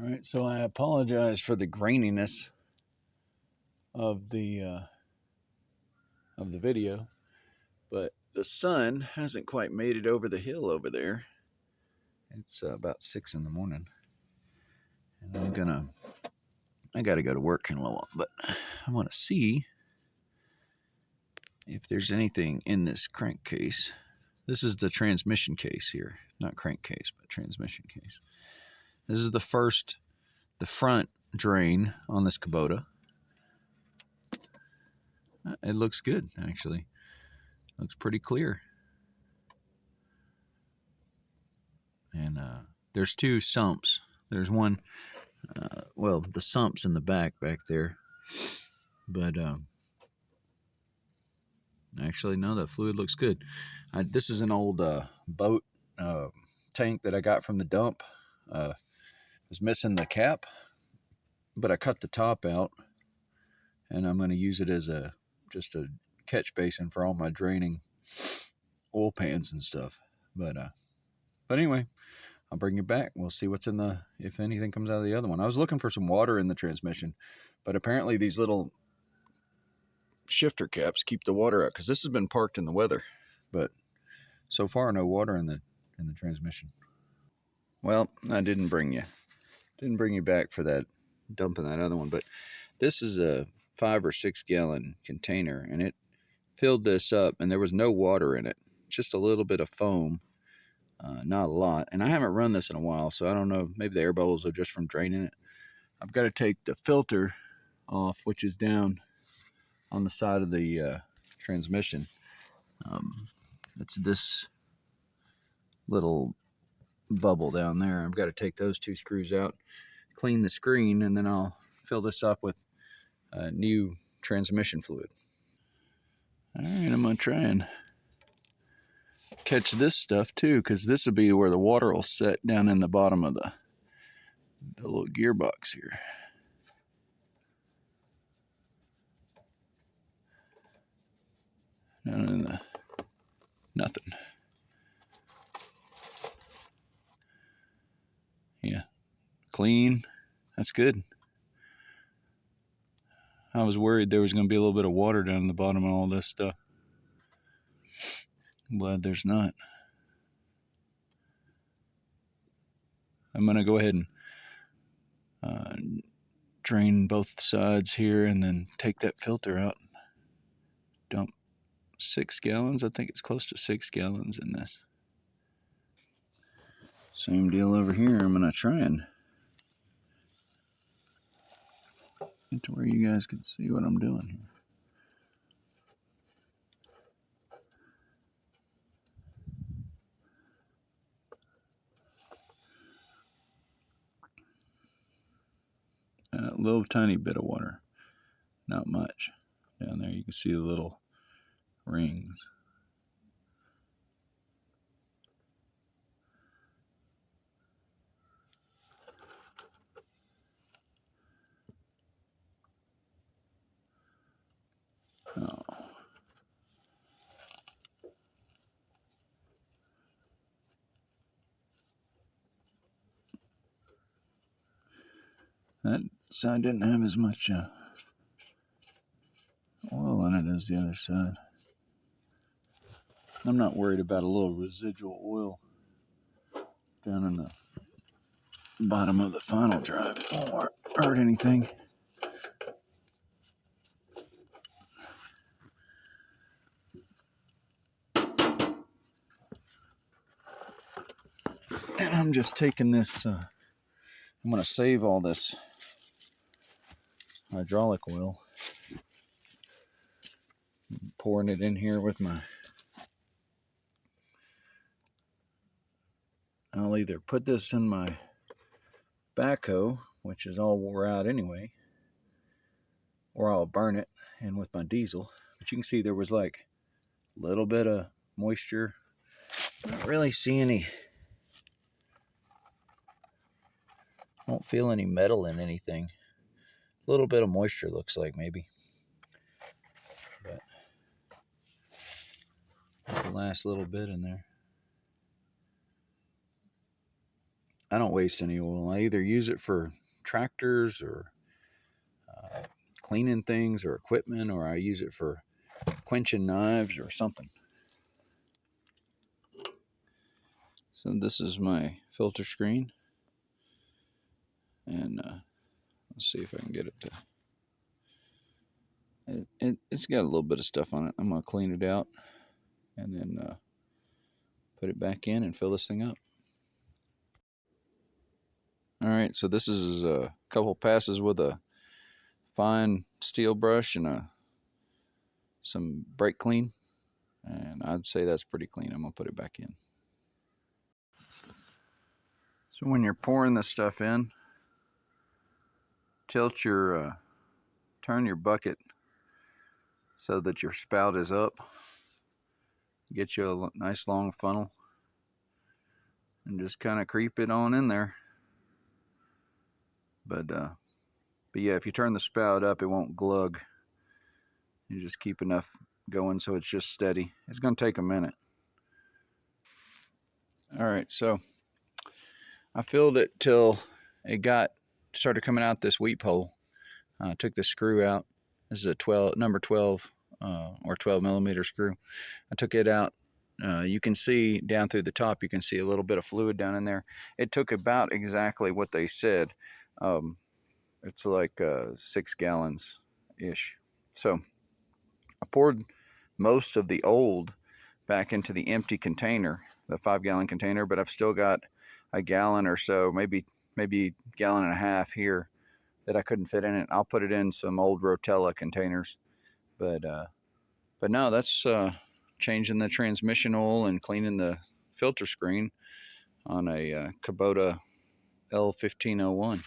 All right, so I apologize for the graininess of the video, but the sun hasn't quite made it over the hill over there. It's about 6 in the morning, and I gotta go to work in a little while, but I want to see if there's anything in this crankcase. This is the transmission case here, not crankcase, but transmission case. This is the front drain on this Kubota. It looks good, actually. Looks pretty clear. And there's two sumps. There's one, well, the sump's in the back there. But actually, no, that fluid looks good. This is an old boat tank that I got from the dump. It was missing the cap, but I cut the top out, and I'm going to use it as just a catch basin for all my draining oil pans and stuff. But anyway, I'll bring you back. We'll see what's in if anything comes out of the other one. I was looking for some water in the transmission, but apparently these little shifter caps keep the water out, because this has been parked in the weather, but so far no water in the transmission. Well, I didn't bring you back for that, dumping that other one, but this is a 5 or 6 gallon container, and it filled this up, and there was no water in it, just a little bit of foam. Not a lot, and I haven't run this in a while, so I don't know, maybe the air bubbles are just from draining it. I've got to take the filter off, which is down on the side of the transmission. It's this little bubble down there. I've got to take those 2 screws out, clean the screen, and then I'll fill this up with new transmission fluid. All right, I'm gonna try and catch this stuff too, because this will be where the water will set down in the bottom of the little gearbox here. Down in the nothing. Yeah, clean. That's good. I was worried there was going to be a little bit of water down in the bottom of all this stuff. I'm glad there's not. I'm going to go ahead and drain both sides here, and then take that filter out. Dump 6 gallons. I think it's close to 6 gallons in this. Same deal over here. I'm going to try and get to where you guys can see what I'm doing here. A little tiny bit of water, not much. Down there you can see the little rings. Oh. That side didn't have as much oil on it as the other side. I'm not worried about a little residual oil down in the bottom of the final drive. It won't hurt anything. And I'm just taking this, I'm going to save all this hydraulic oil, pouring it in here with I'll either put this in my backhoe, which is all wore out anyway, or I'll burn it in with my diesel. But you can see there was like a little bit of moisture. I don't really see any, I don't feel any metal in anything. A little bit of moisture looks like, maybe. But the last little bit in there. I don't waste any oil. I either use it for tractors or cleaning things or equipment, or I use it for quenching knives or something. So this is my filter screen, and let's see if I can get it to. It's got a little bit of stuff on it. I'm gonna clean it out and then put it back in and fill this thing up. All right, so this is a couple passes with a fine steel brush and some brake clean, and I'd say that's pretty clean. I'm gonna put it back in. So when you're pouring this stuff in, turn your bucket so that your spout is up. Get you a nice long funnel and just kind of creep it on in there. But yeah, if you turn the spout up, it won't glug. You just keep enough going so it's just steady. It's going to take a minute. All right, so I filled it till it started coming out this weep hole. I took the screw out. This is a number 12 or 12 millimeter screw. I took it out. You can see down through the top, you can see a little bit of fluid down in there. It took about exactly what they said. It's like 6 gallons ish. So I poured most of the old back into the empty container, the 5-gallon container, but I've still got a gallon or so, maybe a gallon and a half here that I couldn't fit in it. I'll put it in some old Rotella containers. But no, that's changing the transmission oil and cleaning the filter screen on a Kubota L1501.